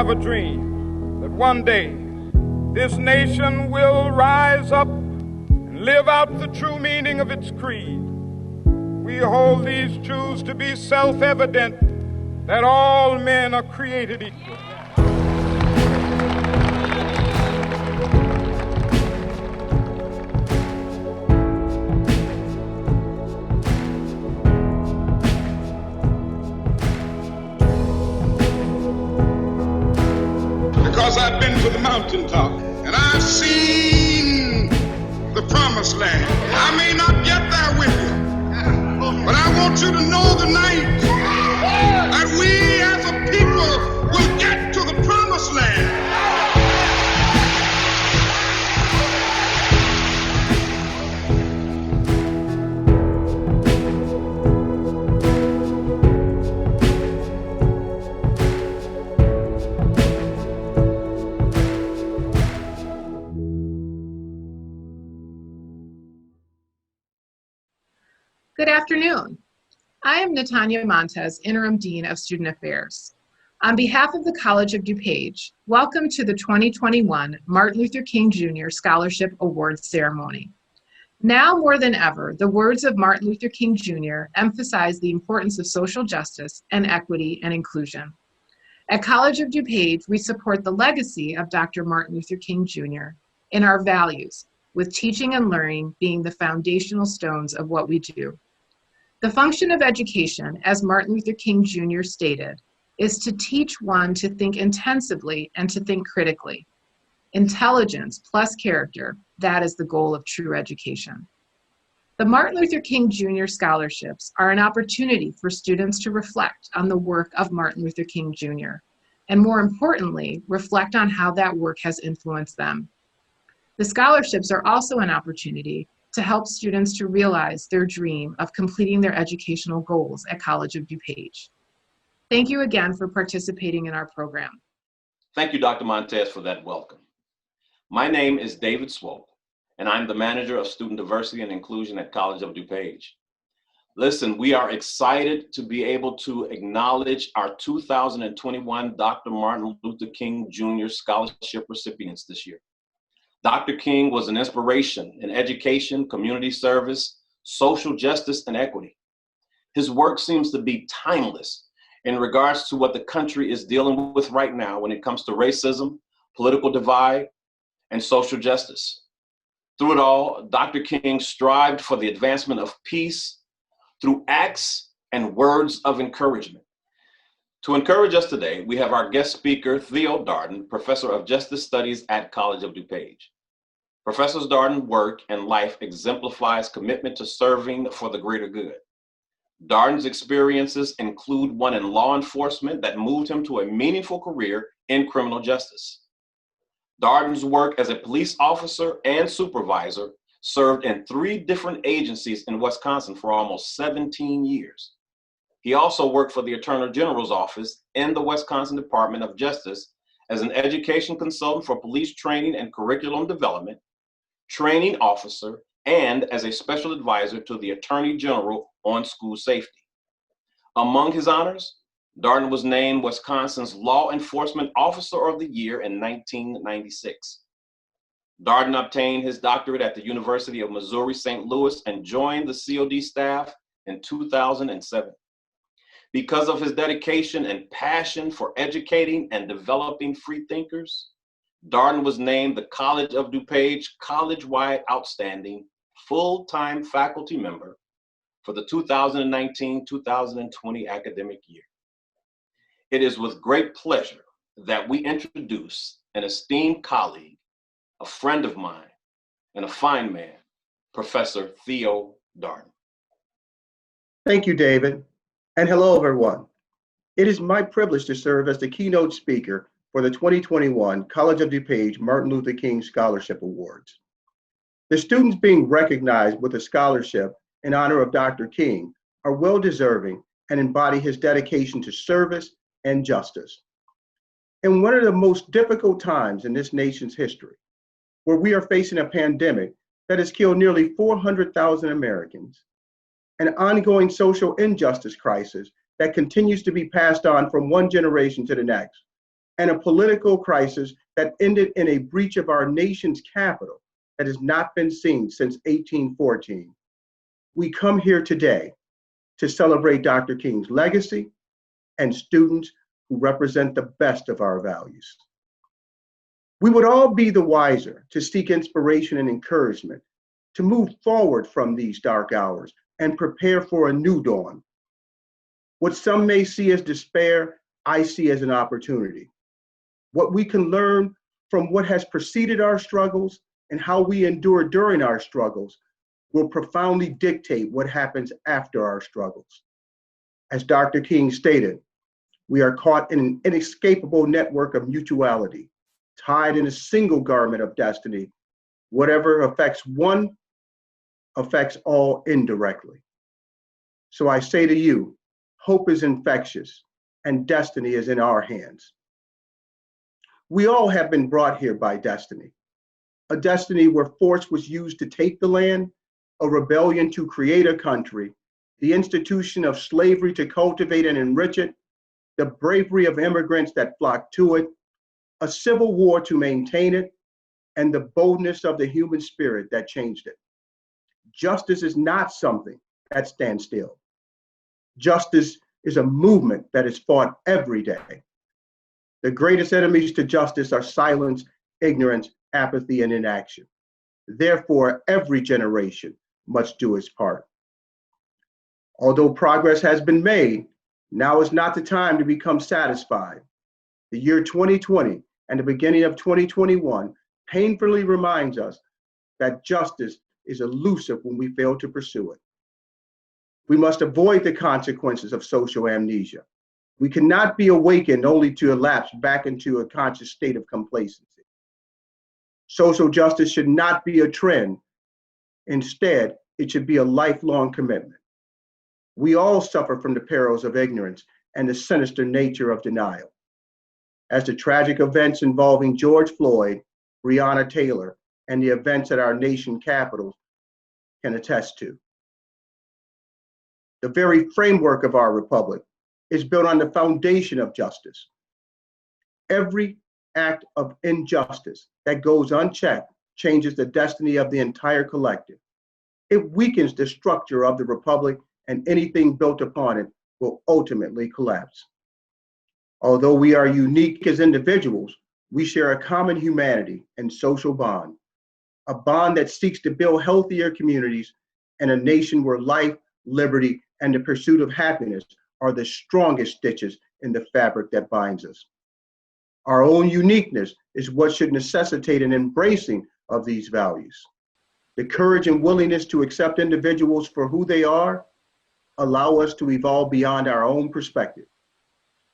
have a dream that one day this nation will rise up and live out the true meaning of its creed. We hold these truths to be self-evident, that all men are created equal. Because I've been to the mountaintop and I've seen the promised land. I may not get there with you, but I want you to know tonight that we as a people will get to the promised land. Good afternoon. I am Natanya Montes, Interim Dean of Student Affairs. On behalf of the College of DuPage, welcome to the 2021 Martin Luther King Jr. Scholarship Awards Ceremony. Now more than ever, the words of Martin Luther King Jr. emphasize the importance of social justice and equity and inclusion. At College of DuPage, we support the legacy of Dr. Martin Luther King Jr. in our values, with teaching and learning being the foundational stones of what we do. The function of education, as Martin Luther King Jr. stated, is to teach one to think intensively and to think critically. Intelligence plus character, that is the goal of true education. The Martin Luther King Jr. scholarships are an opportunity for students to reflect on the work of Martin Luther King Jr., and more importantly, reflect on how that work has influenced them. The scholarships are also an opportunity to help students to realize their dream of completing their educational goals at College of DuPage. Thank you again for participating in our program. Thank you, Dr. Montes, for that welcome. My name is David Swope, and I'm the Manager of Student Diversity and Inclusion at College of DuPage. Listen, we are excited to be able to acknowledge our 2021 Dr. Martin Luther King Jr. Scholarship recipients this year. Dr. King was an inspiration in education, community service, social justice, and equity. His work seems to be timeless in regards to what the country is dealing with right now when it comes to racism, political divide, and social justice. Through it all, Dr. King strived for the advancement of peace through acts and words of encouragement. To encourage us today, we have our guest speaker, Theo Darden, Professor of Justice Studies at College of DuPage. Professor Darden's work and life exemplifies commitment to serving for the greater good. Darden's experiences include one in law enforcement that moved him to a meaningful career in criminal justice. Darden's work as a police officer and supervisor served in 3 different agencies in Wisconsin for almost 17 years. He also worked for the Attorney General's office in the Wisconsin Department of Justice as an education consultant for police training and curriculum development, training officer, and as a special advisor to the Attorney General on school safety. Among his honors, Darden was named Wisconsin's Law Enforcement Officer of the Year in 1996. Darden obtained his doctorate at the University of Missouri St. Louis and joined the COD staff in 2007. Because of his dedication and passion for educating and developing free thinkers, Darden was named the College of DuPage College-wide Outstanding Full-Time Faculty Member for the 2019-2020 academic year. It is with great pleasure that we introduce an esteemed colleague, a friend of mine, and a fine man, Professor Theo Darden. Thank you, David. And hello, everyone. It is my privilege to serve as the keynote speaker for the 2021 College of DuPage Martin Luther King Scholarship Awards. The students being recognized with a scholarship in honor of Dr. King are well-deserving and embody his dedication to service and justice. In one of the most difficult times in this nation's history, where we are facing a pandemic that has killed nearly 400,000 Americans, an ongoing social injustice crisis that continues to be passed on from one generation to the next, and a political crisis that ended in a breach of our nation's capital that has not been seen since 1814, we come here today to celebrate Dr. King's legacy and students who represent the best of our values. We would all be the wiser to seek inspiration and encouragement to move forward from these dark hours and prepare for a new dawn. What some may see as despair, I see as an opportunity. What we can learn from what has preceded our struggles and how we endure during our struggles will profoundly dictate what happens after our struggles. As Dr. King stated, we are caught in an inescapable network of mutuality, tied in a single garment of destiny. Whatever affects one affects all indirectly. So I say to you, hope is infectious and destiny is in our hands. We all have been brought here by destiny, a destiny where force was used to take the land, a rebellion to create a country, the institution of slavery to cultivate and enrich it, the bravery of immigrants that flocked to it, a civil war to maintain it, and the boldness of the human spirit that changed it. Justice is not something that stands still. Justice is a movement that is fought every day. The greatest enemies to justice are silence, ignorance, apathy, and inaction. Therefore, every generation must do its part. Although progress has been made, now is not the time to become satisfied. The year 2020 and the beginning of 2021 painfully reminds us that justice is elusive when we fail to pursue it. We must avoid the consequences of social amnesia. We cannot be awakened only to elapse back into a conscious state of complacency. Social justice should not be a trend. Instead, it should be a lifelong commitment. We all suffer from the perils of ignorance and the sinister nature of denial. As the tragic events involving George Floyd, Breonna Taylor, and the events at our nation capitals can attest to. The very framework of our republic is built on the foundation of justice. Every act of injustice that goes unchecked changes the destiny of the entire collective. It weakens the structure of the republic, and anything built upon it will ultimately collapse. Although we are unique as individuals, we share a common humanity and social bond, a bond that seeks to build healthier communities and a nation where life, liberty, and the pursuit of happiness are the strongest stitches in the fabric that binds us. Our own uniqueness is what should necessitate an embracing of these values. The courage and willingness to accept individuals for who they are allow us to evolve beyond our own perspective.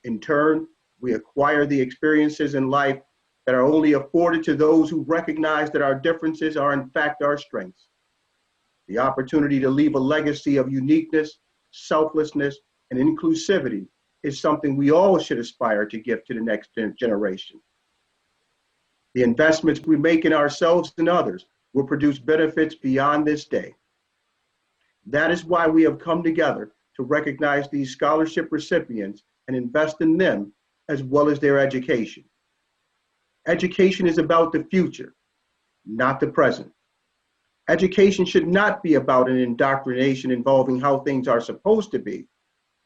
In turn, we acquire the experiences in life that are only afforded to those who recognize that our differences are in fact our strengths. The opportunity to leave a legacy of uniqueness, selflessness, and inclusivity is something we all should aspire to give to the next generation. The investments we make in ourselves and others will produce benefits beyond this day. That is why we have come together to recognize these scholarship recipients and invest in them as well as their education. Education is about the future, not the present. Education should not be about an indoctrination involving how things are supposed to be,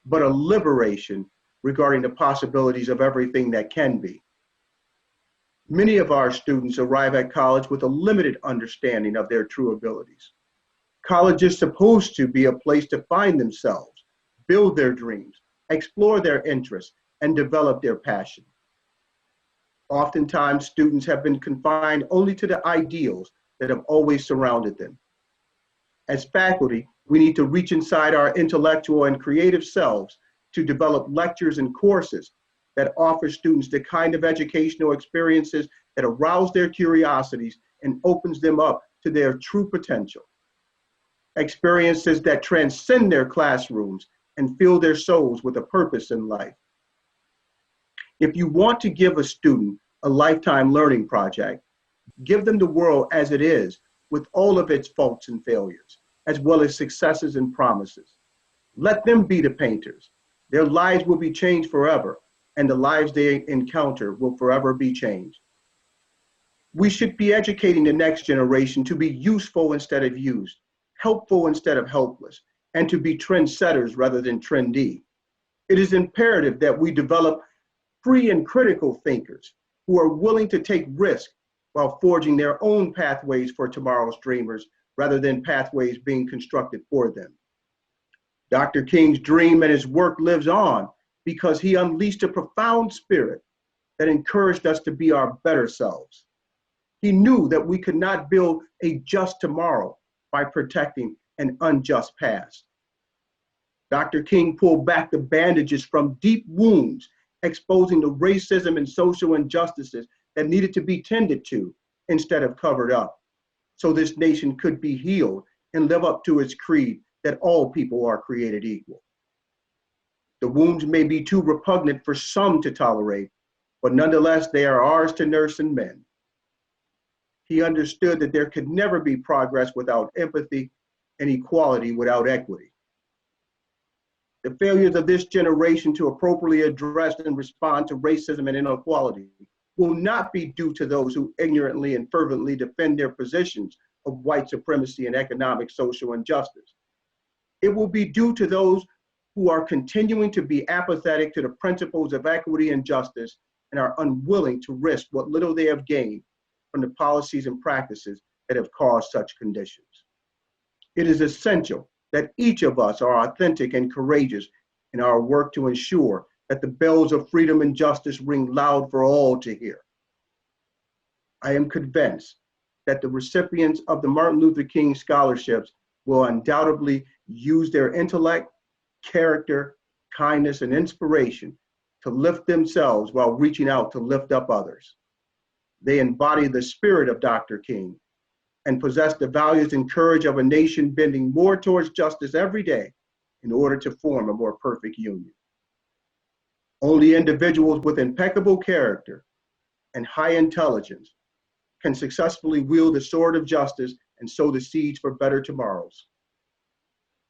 but a liberation regarding the possibilities of everything that can be. Many of our students arrive at college with a limited understanding of their true abilities. College is supposed to be a place to find themselves, build their dreams, explore their interests, and develop their passion. Oftentimes, students have been confined only to the ideals that have always surrounded them. As faculty, we need to reach inside our intellectual and creative selves to develop lectures and courses that offer students the kind of educational experiences that arouse their curiosities and opens them up to their true potential. Experiences that transcend their classrooms and fill their souls with a purpose in life. If you want to give a student a lifetime learning project, give them the world as it is, with all of its faults and failures, as well as successes and promises. Let them be the painters. Their lives will be changed forever, and the lives they encounter will forever be changed. We should be educating the next generation to be useful instead of used, helpful instead of helpless, and to be trendsetters rather than trendy. It is imperative that we develop free and critical thinkers who are willing to take risks while forging their own pathways for tomorrow's dreamers rather than pathways being constructed for them. Dr. King's dream and his work lives on because he unleashed a profound spirit that encouraged us to be our better selves. He knew that we could not build a just tomorrow by protecting an unjust past. Dr. King pulled back the bandages from deep wounds, exposing the racism and social injustices that needed to be tended to instead of covered up, so this nation could be healed and live up to its creed that all people are created equal. The wounds may be too repugnant for some to tolerate, but nonetheless, they are ours to nurse and mend. He understood that there could never be progress without empathy and equality without equity. The failures of this generation to appropriately address and respond to racism and inequality will not be due to those who ignorantly and fervently defend their positions of white supremacy and economic social injustice. It will be due to those who are continuing to be apathetic to the principles of equity and justice and are unwilling to risk what little they have gained from the policies and practices that have caused such conditions. It is essential that each of us are authentic and courageous in our work to ensure that the bells of freedom and justice ring loud for all to hear. I am convinced that the recipients of the Martin Luther King scholarships will undoubtedly use their intellect, character, kindness, and inspiration to lift themselves while reaching out to lift up others. They embody the spirit of Dr. King and possess the values and courage of a nation bending more towards justice every day in order to form a more perfect union. Only individuals with impeccable character and high intelligence can successfully wield the sword of justice and sow the seeds for better tomorrows.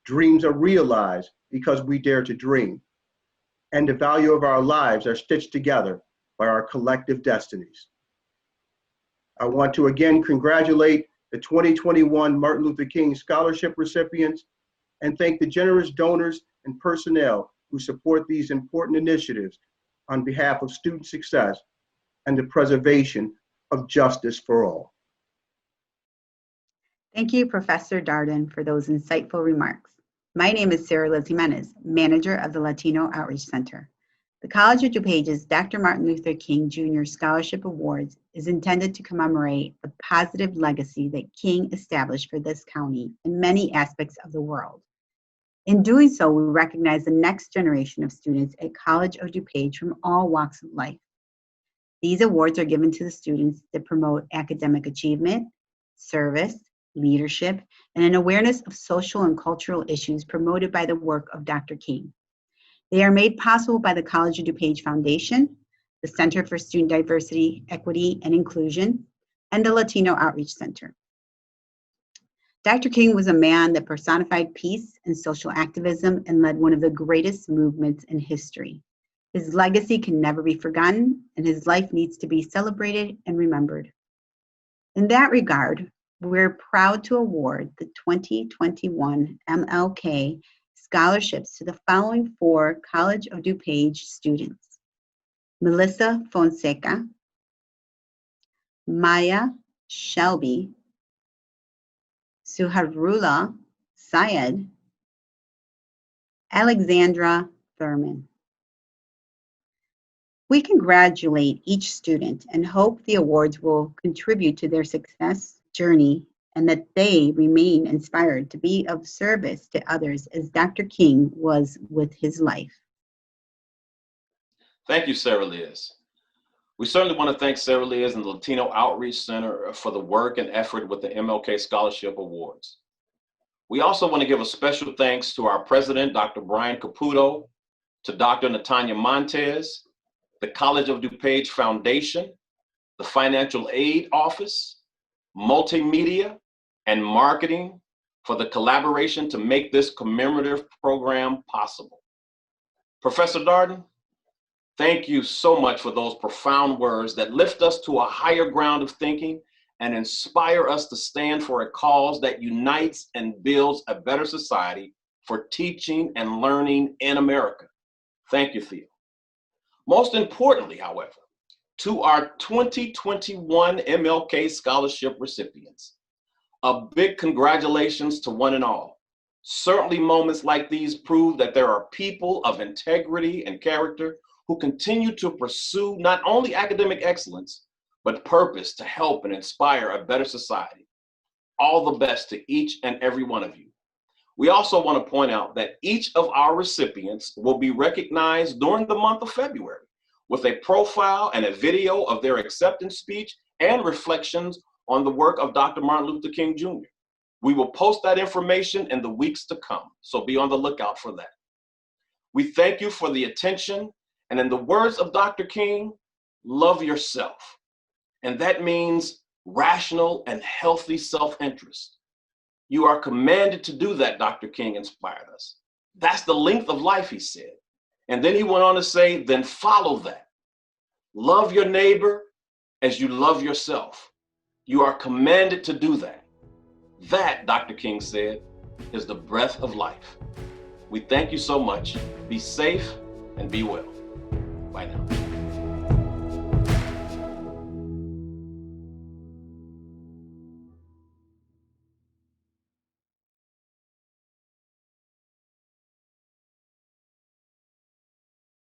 Dreams are realized because we dare to dream, and the value of our lives are stitched together by our collective destinies. I want to again congratulate the 2021 Martin Luther King Scholarship recipients and thank the generous donors and personnel who support these important initiatives on behalf of student success and the preservation of justice for all. Thank you, Professor Darden, for those insightful remarks. My name is Sarah Liz Jimenez, manager of the Latino Outreach Center. The College of DuPage's Dr. Martin Luther King Jr. Scholarship Awards is intended to commemorate the positive legacy that King established for this county and many aspects of the world. In doing so, we recognize the next generation of students at College of DuPage from all walks of life. These awards are given to the students that promote academic achievement, service, leadership, and an awareness of social and cultural issues promoted by the work of Dr. King. They are made possible by the College of DuPage Foundation, the Center for Student Diversity, Equity, and Inclusion, and the Latino Outreach Center. Dr. King was a man that personified peace and social activism and led one of the greatest movements in history. His legacy can never be forgotten, and his life needs to be celebrated and remembered. In that regard, we're proud to award the 2021 Mlk scholarships to the following 4 College of DuPage students: Melissa Fonseca, Maya Shelby, Suharullah Syed, Alexandra Thurman. We congratulate each student and hope the awards will contribute to their success journey and that they remain inspired to be of service to others as Dr. King was with his life. Thank you, Sarah Liz. We certainly want to thank Sarah Liz and the Latino Outreach Center for the work and effort with the Mlk Scholarship Awards. We also want to give a special thanks to our president, Dr. Brian Caputo, to Dr. Natanya Montez, the College of DuPage Foundation, the Financial Aid Office, Multimedia, and Marketing for the collaboration to make this commemorative program possible. Professor Darden, Thank you so much for those profound words that lift us to a higher ground of thinking and inspire us to stand for a cause that unites and builds a better society for teaching and learning in America. Thank you, Theo. Most importantly, however, to our 2021 Mlk Scholarship Recipients, a big congratulations to one and all. Certainly moments like these prove that there are people of integrity and character who continue to pursue not only academic excellence, but purpose to help and inspire a better society. All the best to each and every one of you. We also want to point out that each of our recipients will be recognized during the month of February with a profile and a video of their acceptance speech and reflections on the work of Dr. Martin Luther King Jr. We will post that information in the weeks to come, so be on the lookout for that. We thank you for the attention, and in the words of Dr. King, love yourself. And that means rational and healthy self-interest. You are commanded to do that, Dr. King inspired us. That's the length of life, he said. And then he went on to say, then follow that. Love your neighbor as you love yourself. You are commanded to do that. That, Dr. King said, is the breath of life. We thank you so much. Be safe and be well. Bye now.